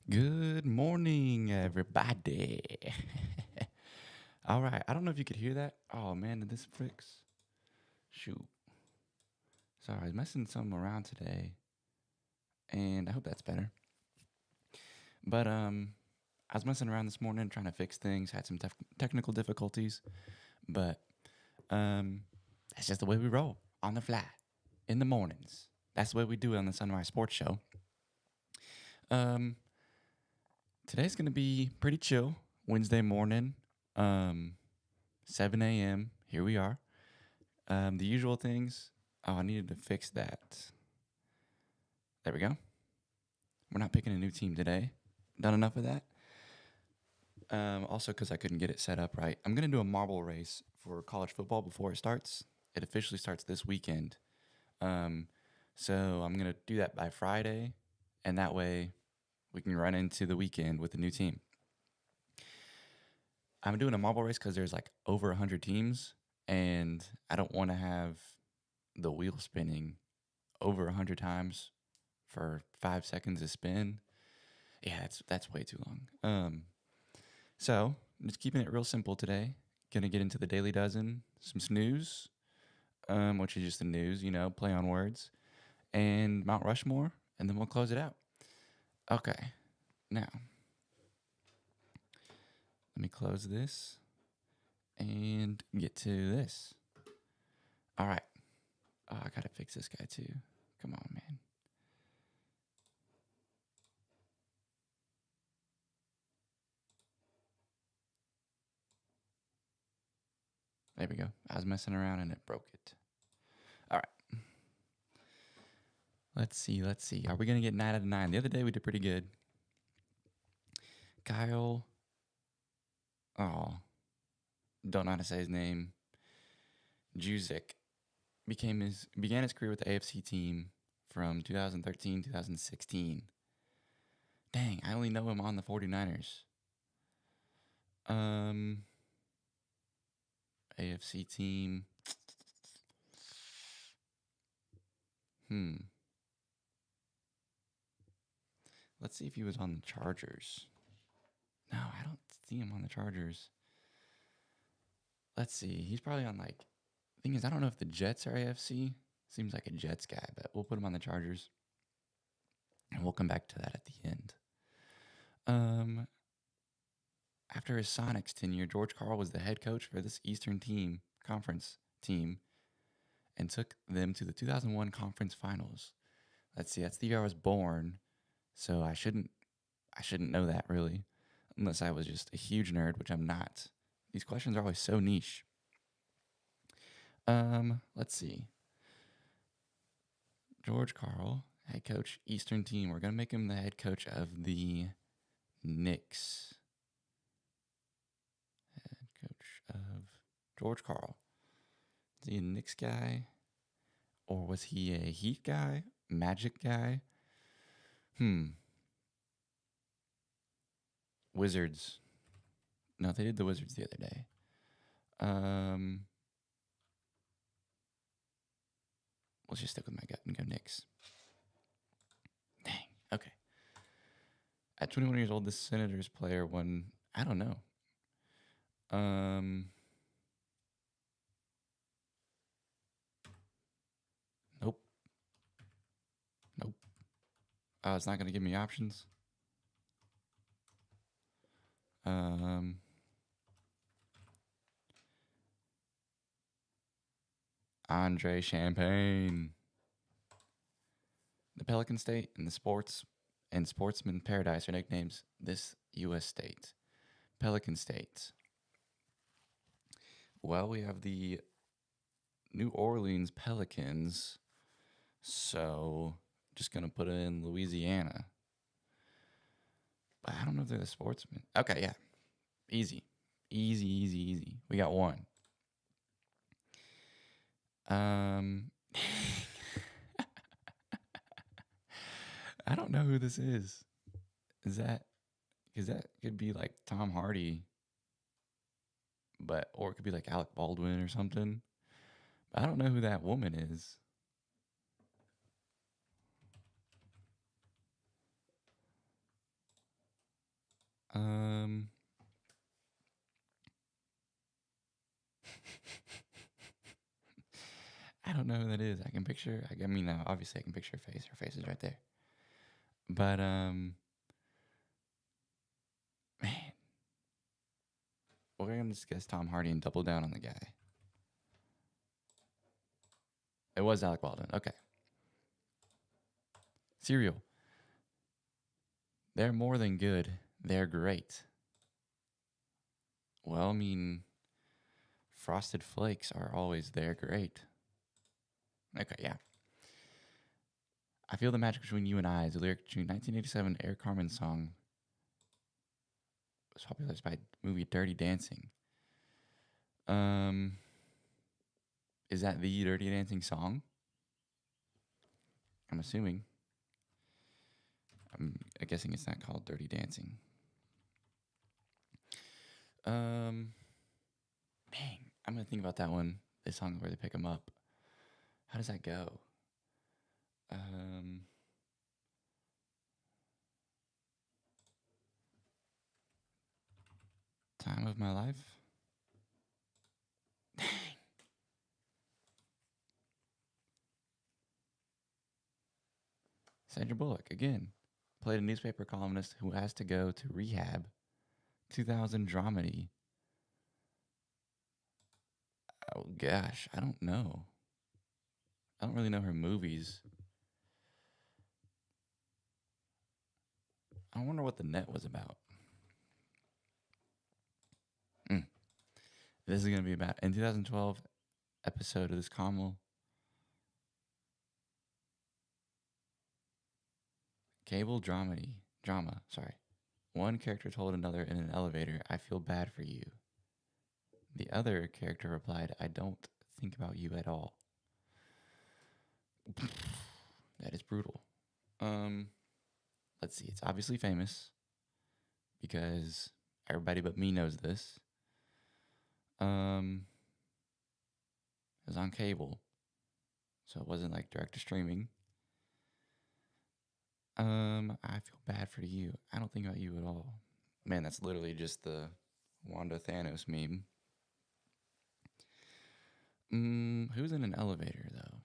Good morning, everybody. All right, I don't know if you could hear that. Oh man, did this fix? Shoot. Sorry, I was messing some around today, and I hope that's better. But I was messing around this morning trying to fix things. Had some technical difficulties, but um, that's just the way we roll on the fly in the mornings. That's the way we do it on the Sunrise Sports Show. Um, Today's gonna be pretty chill. Wednesday morning. Um, 7 a.m. Here we are. The usual things. Oh, I needed to fix that. There we go. We're not picking a new team today. Done enough of that. Also, because I couldn't get it set up right, I'm going to do a marble race for college football before it starts. It officially starts this weekend. Um, so I'm going to do that by Friday, and that way we can run into the weekend with a new team. I'm doing a marble race because there's like over 100 teams, and I don't want to have the wheel spinning over 100 times for 5 seconds to spin. Yeah, that's way too long. So just keeping it real simple today. Gonna get into the Daily Dozen, some snooze, which is just the news, play on words, and Mount Rushmore, and then we'll close it out. Okay, now let me close this and get to this. All right. Oh, I gotta fix this guy too. Come on, man. There we go. I was messing around and it broke it. All right. Let's see. Are we gonna get 9 out of 9? The other day we did pretty good. Kyle. Oh, don't know how to say his name. Juzik began his career with the AFC team from 2013 2016. Dang, I only know him on the 49ers. Um, AFC team. Let's see if he was on the Chargers. No, I don't see him on the Chargers. Let's see. He's probably on like. Thing is, I don't know if the Jets are AFC. Seems like a Jets guy, but we'll put him on the Chargers, and we'll come back to that at the end. After his Sonics tenure, George Karl was the head coach for this Eastern Conference team and took them to the 2001 conference finals. Let's see, that's the year I was born, so I shouldn't know that really, unless I was just a huge nerd, which I'm not. These questions are always so niche. Let's see. George Karl, head coach, Eastern team. We're gonna make him the head coach of the Knicks. Head coach of George Karl. Is he a Knicks guy? Or was he a Heat guy? Magic guy? Wizards. No, they did the Wizards the other day. Let's just stick with my gut and go Knicks. Dang. Okay. At 21 years old, the Senators player won. I don't know. Nope. Nope. Oh, it's not going to give me options. Andre Champagne. The Pelican State and the Sports and Sportsman Paradise are nicknames this U.S. state. Pelican State. Well, we have the New Orleans Pelicans, so just gonna put it in Louisiana. But I don't know if they're the Sportsmen. Okay, yeah, easy. We got one. I don't know who this is. Is that because that could be like Tom Hardy, or it could be like Alec Baldwin or something. But I don't know who that woman is. Um, I don't know who that is. I can picture. I mean, obviously, I can picture her face. Her face is right there. But man, we're gonna just guess Tom Hardy and double down on the guy. It was Alec Baldwin. Okay. Cereal. They're more than good. They're great. Well, I mean, Frosted Flakes are always they're great. Okay, yeah. I feel the magic between you and I is a lyric to 1987 Eric Carmen song. It was popularized by movie Dirty Dancing. Is that the Dirty Dancing song? I'm assuming. I'm guessing it's not called Dirty Dancing. Dang, I'm gonna think about that one. This song where they pick them up. How does that go? Time of my life. Dang. Sandra Bullock again played a newspaper columnist who has to go to rehab. 2000 dramedy. Oh gosh, I don't know. I don't really know her movies. I wonder what The Net was about. This is going to be about in 2012 episode of this cable drama. Sorry, one character told another in an elevator, "I feel bad for you." The other character replied, "I don't think about you at all." That is brutal. Let's see. It's obviously famous because everybody but me knows this. It was on cable, so it wasn't like direct to streaming. I feel bad for you. I don't think about you at all. Man, that's literally just the Wanda Thanos meme. Who's in an elevator though?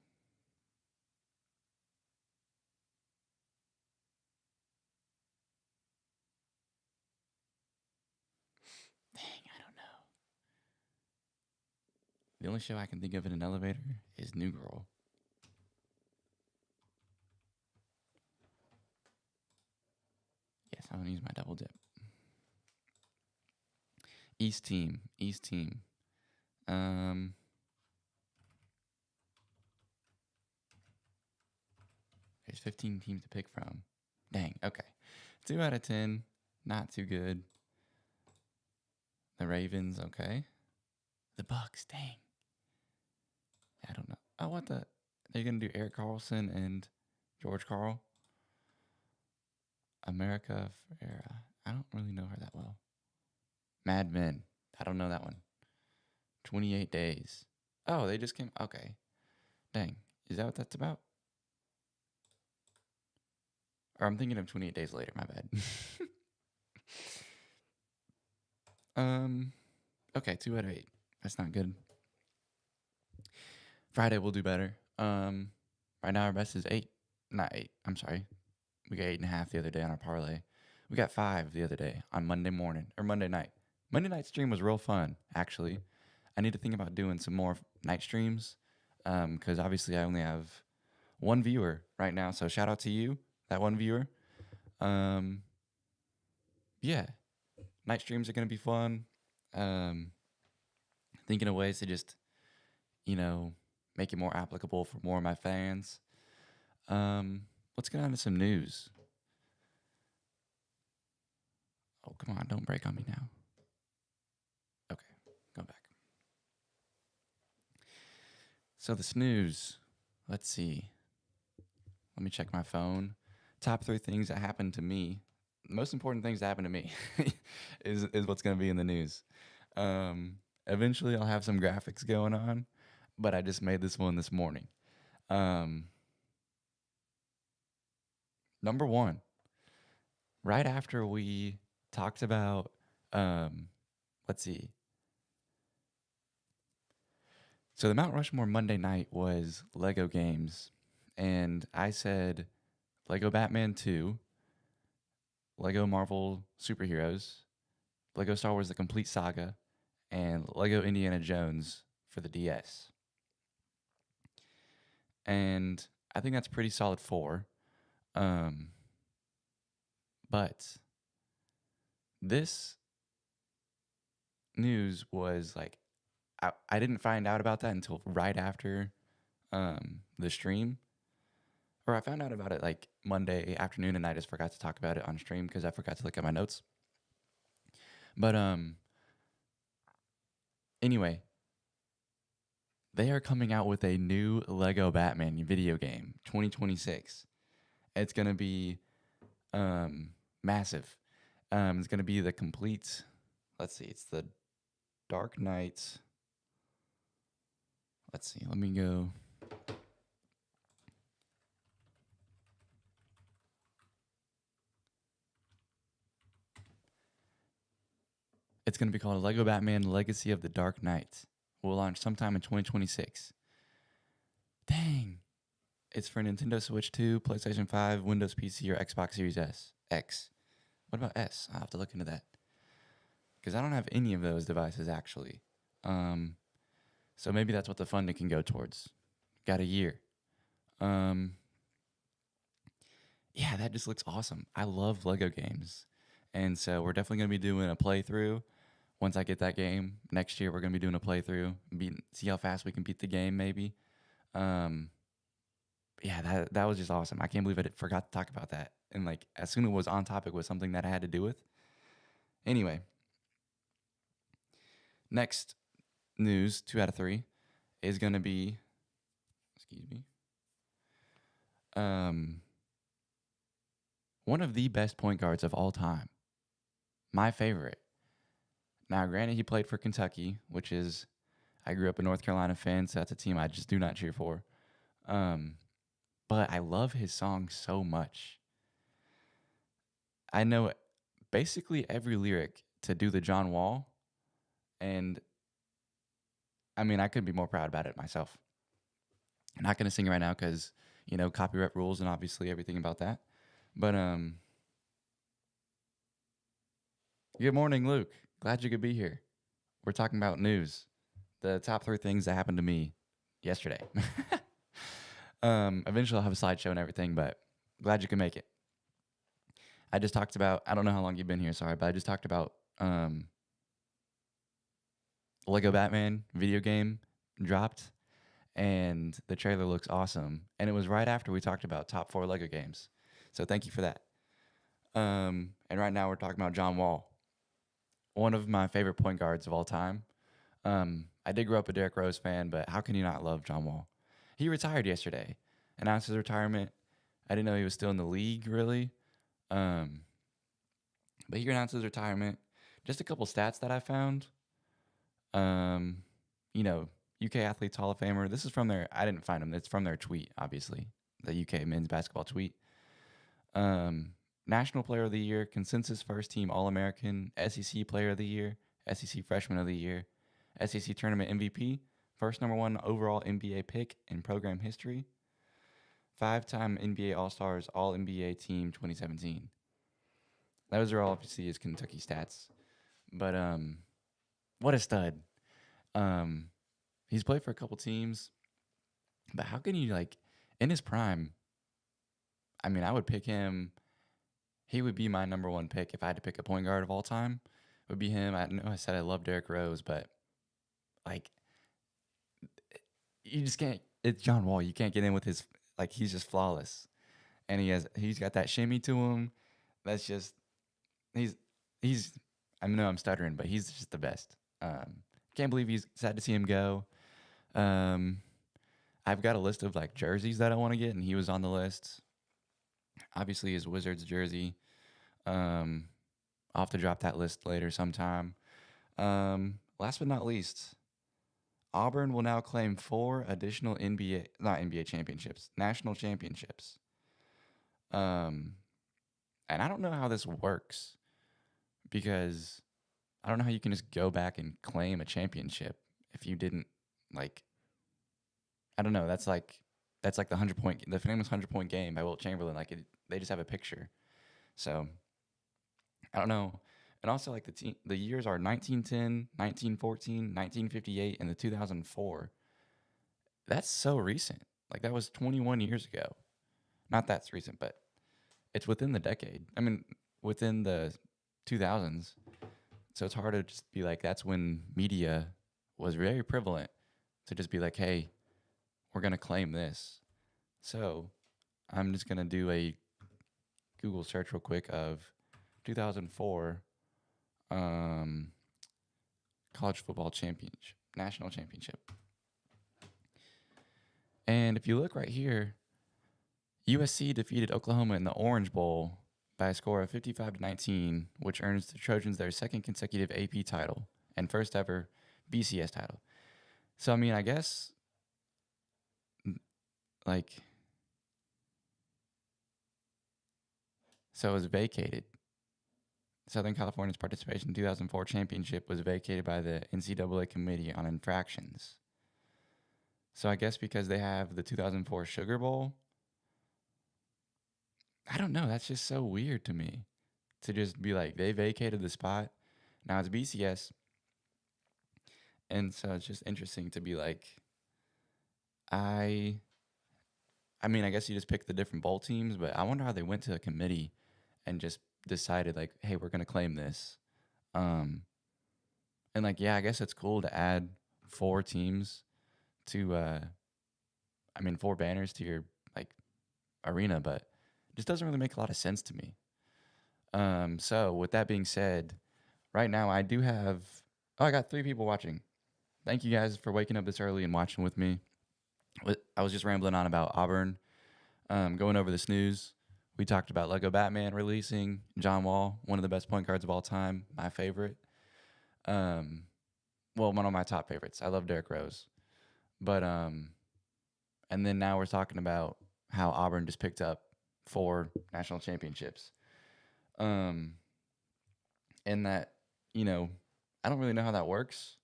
Dang, I don't know. The only show I can think of in an elevator is New Girl. Yes, I'm gonna use my double dip. East team. There's 15 teams to pick from. Dang, okay. 2 out of 10. Not too good. The Ravens, okay. The Bucks, dang. I don't know. Oh, what the? They're going to do Eric Carlson and George Carl. America Ferrera. I don't really know her that well. Mad Men. I don't know that one. 28 Days. Oh, they just came. Okay. Dang. Is that what that's about? Or I'm thinking of 28 Days Later. My bad. Okay, 2 out of 8. That's not good. Friday we'll do better. Right now our best is 8. Not 8. I'm sorry. We got 8.5 the other day on our parlay. We got 5 the other day on Monday morning or Monday night. Monday night stream was real fun, actually. I need to think about doing some more night streams because obviously I only have one viewer right now. So shout out to you, that one viewer. Yeah, night streams are going to be fun. Thinking of ways to just, make it more applicable for more of my fans. Let's get on to some news. Oh, come on, don't break on me now. Okay, go back. So the snooze. Let's see. Let me check my phone. Top 3 things that happened to me. Most important things that happened to me is what's going to be in the news. Eventually, I'll have some graphics going on, but I just made this one this morning. Number 1, right after we talked about, um, let's see. So the Mount Rushmore Monday night was Lego games, and I said Lego Batman 2, Lego Marvel Superheroes, Lego Star Wars The Complete Saga, and Lego Indiana Jones for the DS. And I think that's pretty solid 4. Um, but this news was like, I didn't find out about that until right after the stream. Or I found out about it like Monday afternoon, and I just forgot to talk about it on stream because I forgot to look at my notes. But anyway, they are coming out with a new Lego Batman video game, 2026. It's gonna be massive. It's gonna be the complete. Let's see, it's the Dark Knight. Let's see. Let me go. It's going to be called Lego Batman Legacy of the Dark Knight. Will launch sometime in 2026. Dang. It's for Nintendo Switch 2, PlayStation 5, Windows PC, or Xbox Series X. What about S? I'll have to look into that. Because I don't have any of those devices, actually. So maybe that's what the funding can go towards. Got a year. Yeah, that just looks awesome. I love Lego games. And so we're definitely going to be doing a playthrough. Once I get that game next year, we're going to be doing a playthrough, see how fast we can beat the game, maybe. Yeah, that was just awesome. I can't believe I forgot to talk about that. And like, as soon as it was on topic with something that I had to do with. Anyway, next news, 2 out of 3, is going to be, excuse me, one of the best point guards of all time. My favorite. Now, granted, he played for Kentucky, which is, I grew up a North Carolina fan, so that's a team I just do not cheer for. But I love his song so much. I know basically every lyric to Do the John Wall, and I mean, I couldn't be more proud about it myself. I'm not going to sing it right now because, copyright rules and obviously everything about that. But, good morning, Luke. Glad you could be here. We're talking about news. The top 3 things that happened to me yesterday. Eventually I'll have a slideshow and everything, but glad you can make it. I just talked about, I don't know how long you've been here, sorry, but I just talked about Lego Batman video game dropped, and the trailer looks awesome. And it was right after we talked about top 4 Lego games. So thank you for that. And right now we're talking about John Wall, one of my favorite point guards of all time. I did grow up a Derrick Rose fan, but how can you not love John Wall? He retired yesterday, announced his retirement. I didn't know he was still in the league, really. But he announced his retirement. Just a couple stats that I found. UK Athletes Hall of Famer. This is from their, I didn't find them. It's from their tweet, obviously. The UK men's basketball tweet. National Player of the Year, Consensus First Team All-American, SEC Player of the Year, SEC Freshman of the Year, SEC Tournament MVP, first number 1 overall NBA pick in program history, 5-time NBA All-Stars, All-NBA Team 2017. Those are all obviously his Kentucky stats. But what a stud. He's played for a couple teams, but how can you, in his prime, I mean, I would pick him. He would be my number 1 pick if I had to pick a point guard of all time. It would be him. I know I said I love Derrick Rose, but you just can't. It's John Wall. You can't get in with his, he's just flawless, and he's got that shimmy to him. That's just he's. I know I'm stuttering, but he's just the best. Can't believe he's sad to see him go. I've got a list of jerseys that I want to get, and he was on the list. Obviously, his Wizards jersey. I'll have to drop that list later sometime. Last but not least, Auburn will now claim 4 additional not NBA championships, national championships. And I don't know how this works. because I don't know how you can just go back and claim a championship if you didn't like. I don't know. That's like the famous 100 point game by Wilt Chamberlain. They just have a picture. So I don't know. And also like the years are 1910, 1914, 1958, and the 2004. That's so recent. Like that was 21 years ago. Not that's recent, but it's within the decade. I mean, within the 2000s. So it's hard to just be like that's when media was very prevalent to just be like, "Hey, we're going to claim this." So, I'm just going to do a Google search real quick of 2004 um, college football championship, national championship. And if you look right here, USC defeated Oklahoma in the Orange Bowl by a score of 55-19, which earns the Trojans their second consecutive AP title and first ever BCS title. So I mean, I guess like so it was vacated. Southern California's participation in the 2004 championship was vacated by the NCAA Committee on Infractions. So I guess because they have the 2004 Sugar Bowl, I don't know. That's just so weird to me to just be like they vacated the spot. Now it's BCS, and so it's just interesting to be like, I, I mean, I guess you just pick the different bowl teams, but I wonder how they went to a committee and just decided like, hey, we're gonna claim this. Um, and like, yeah, I guess it's cool to add four teams to, I mean, four banners to your like arena, but it just doesn't really make a lot of sense to me. So with that being said, right now I do have, I got 3 people watching. Thank you guys for waking up this early and watching with me. I was just rambling on about Auburn, going over this news. We talked about Lego Batman releasing, John Wall, one of the best point guards of all time, my favorite. Um, well, one of my top favorites. I love Derrick Rose. But and then now we're talking about how Auburn just picked up 4 national championships. Um, and that, you know, I don't really know how that works.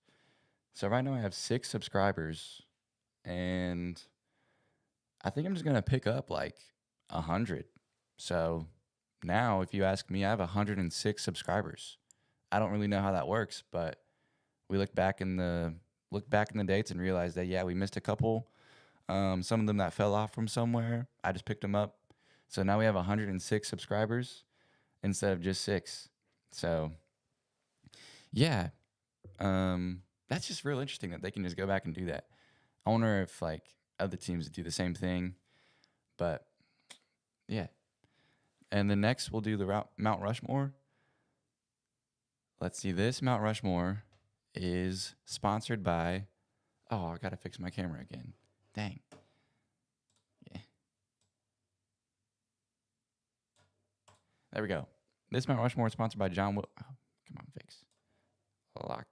So right now I have 6 subscribers, and I think I'm just gonna pick up like 100. So now, if you ask me, I have 106 subscribers. I don't really know how that works, but we look back in the dates and realized that yeah, we missed a couple. Some of them that fell off from somewhere, I just picked them up. So now we have 106 subscribers instead of just 6. So yeah, that's just real interesting that they can just go back and do that. I wonder if like other teams do the same thing, but yeah. And then next we'll do the Mount Rushmore. Let's see. This Mount Rushmore is sponsored by. Oh, I gotta fix my camera again. Dang. Yeah. There we go. This Mount Rushmore is sponsored by John Will. Oh, come on, fix. Lock.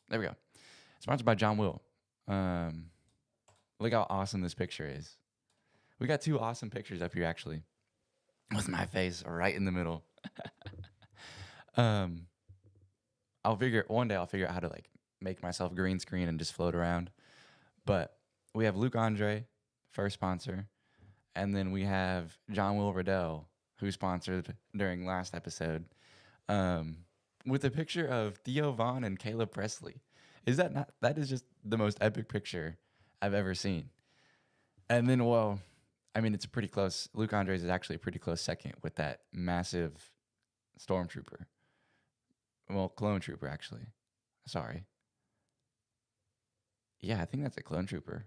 There we go. Sponsored by John Will. Look how awesome this picture is. We got 2 awesome pictures up here actually, with my face right in the middle. um, one day I'll figure out how to like make myself green screen and just float around. But we have Luke Andre, first sponsor, and then we have John Will Riddell, who sponsored during last episode, with a picture of Theo Vaughn and Caleb Presley. Is that not? That is just the most epic picture I've ever seen. And then, well, I mean, it's a pretty close. Luke Andres is actually a pretty close second with that massive stormtrooper. Well, clone trooper, actually. Sorry. Yeah, I think that's a clone trooper.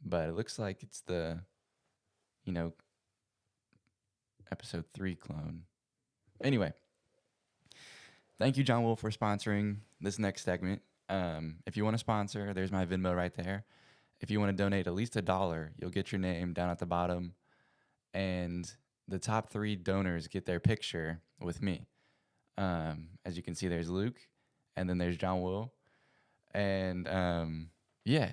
But it looks like it's the, you know, episode 3 clone. Anyway, thank you, John Will, for sponsoring this next segment. If you want to sponsor, there's my Venmo right there. If you want to donate at least $1, you'll get your name down at the bottom. And the top 3 donors get their picture with me. As you can see, there's Luke, and then there's John Will. And yeah.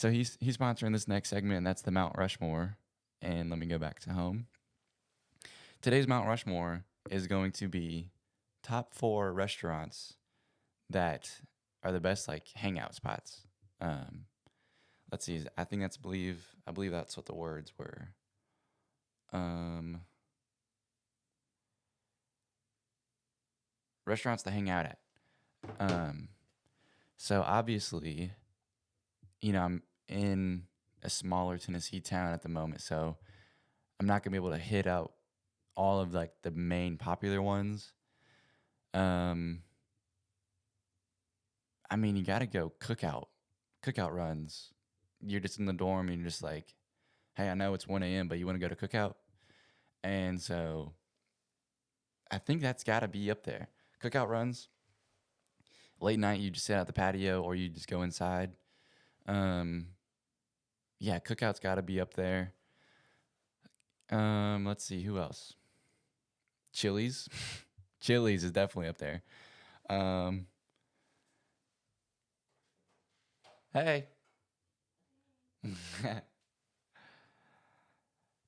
So he's sponsoring this next segment, and that's the Mount Rushmore. And let me go back to home. Today's Mount Rushmore is going to be top 4 restaurants that are the best like hangout spots. Um, let's see. I believe that's what the words were. Um, restaurants to hang out at. Um, so obviously, I'm in a smaller Tennessee town at the moment, so I'm not gonna be able to hit out all of like the main popular ones. Um, I mean, you gotta go cookout runs. You're just in the dorm and you're just like, hey, I know it's 1 a.m., but you want to go to cookout, and so I think that's gotta be up there. Cookout runs, late night, you just sit out the patio or you just go inside. Um, yeah, cookout's gotta be up there. Let's see who else. Chili's, Chili's is definitely up there. Um, hey,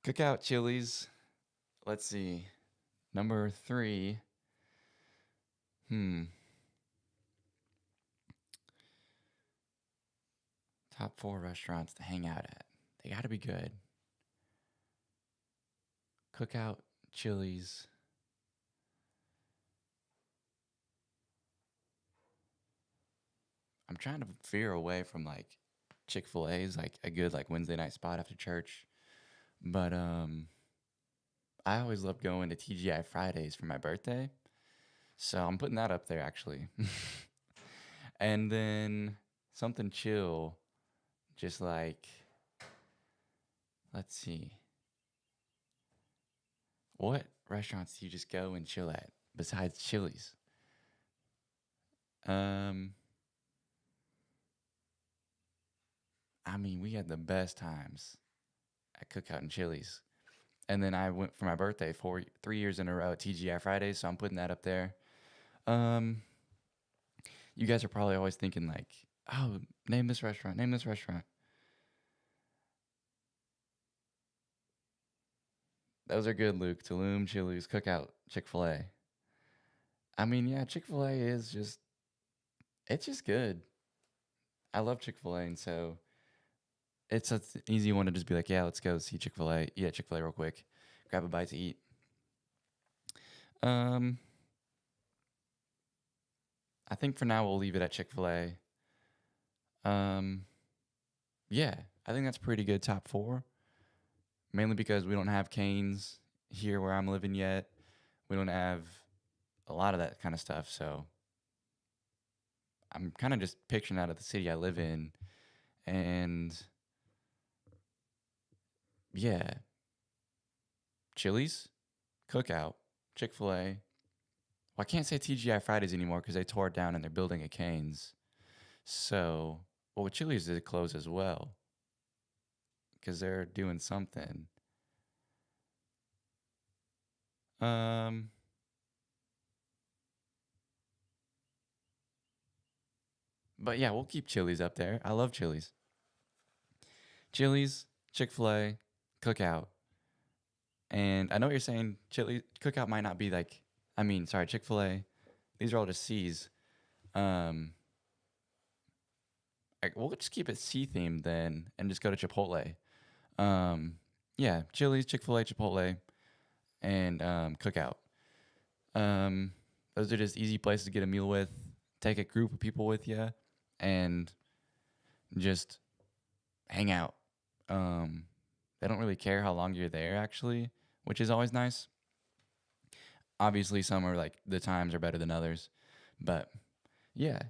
cookout Chili's. Let's see. Number 3. Hmm. Top 4 restaurants to hang out at. They got to be good. Cookout, Chili's. I'm trying to veer away from like Chick-fil-A's like a good like Wednesday night spot after church. But I always love going to TGI Fridays for my birthday. So I'm putting that up there actually. And then something chill, just like let's see. What restaurants do you just go and chill at besides Chili's? Um, I mean, we had the best times at Cookout and Chili's. And then I went for my birthday 3 years in a row at TGI Fridays, so I'm putting that up there. Um, you guys are probably always thinking like, oh, name this restaurant, name this restaurant. Those are good, Luke. Tulum, Chili's, Cookout, Chick-fil-A. I mean, yeah, Chick-fil-A is it's just good. I love Chick-fil-A, and so it's an easy one to just be like, yeah, let's go see Chick-fil-A, eat at Chick-fil-A real quick, grab a bite to eat. Um, I think for now we'll leave it at Chick-fil-A. Um, yeah, I think that's pretty good top 4. Mainly because we don't have Canes here where I'm living yet. We don't have a lot of that kind of stuff, so I'm kind of just picturing out of the city I live in, and yeah, Chili's, Cookout, Chick-fil-A. Well, I can't say TGI Fridays anymore because they tore it down and they're building a Canes. So, well, with Chili's, it closed as well because they're doing something. Um, but yeah, we'll keep Chili's up there. I love Chili's. Chili's, Chick-fil-A, Cookout. And I know what you're saying Chili Cookout might not be like sorry, Chick-fil-A. These are all just C's. Um we'll just keep it C themed then and just go to Chipotle. Um yeah, Chili's, Chick-fil-A, Chipotle, and Cookout. Um those are just easy places to get a meal with. Take a group of people with you and just hang out. Um they don't really care how long you're there actually, which is always nice. Obviously some are like the times are better than others, but yeah,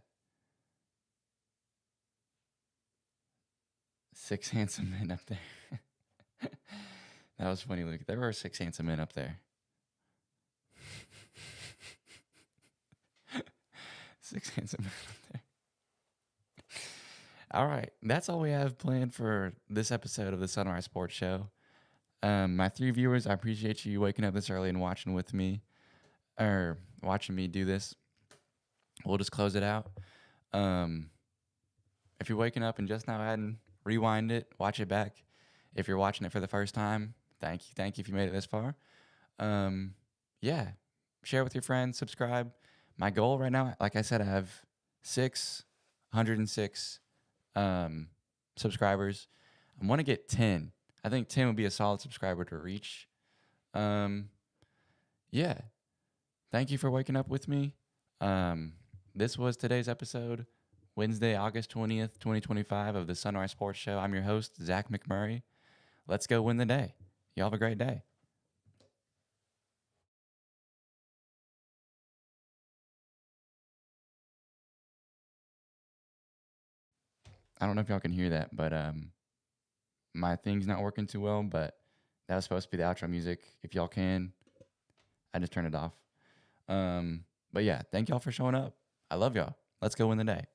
6 handsome men up there. That was funny, Luke. There were 6 handsome men up there. 6 handsome men up there. All right, that's all we have planned for this episode of the Sunrise Sports Show. My 3 viewers, I appreciate you waking up this early and watching with me, or watching me do this. We'll just close it out. Um, if you're waking up and just now adding, rewind it, watch it back. If you're watching it for the first time, thank you if you made it this far. Um, yeah, share with your friends, subscribe. My goal right now, like I said, I have 606 subscribers. I want to get 10. I think 10 would be a solid subscriber to reach. Um, yeah, thank you for waking up with me. Um, this was today's episode, Wednesday, August 20th, 2025, of the Sunrise Sports Show. I'm your host, Zach McMurray. Let's go win the day. Y'all have a great day. I don't know if y'all can hear that, but my thing's not working too well, but that was supposed to be the outro music. If y'all can, I just turned it off. But yeah, thank y'all for showing up. I love y'all. Let's go win the day.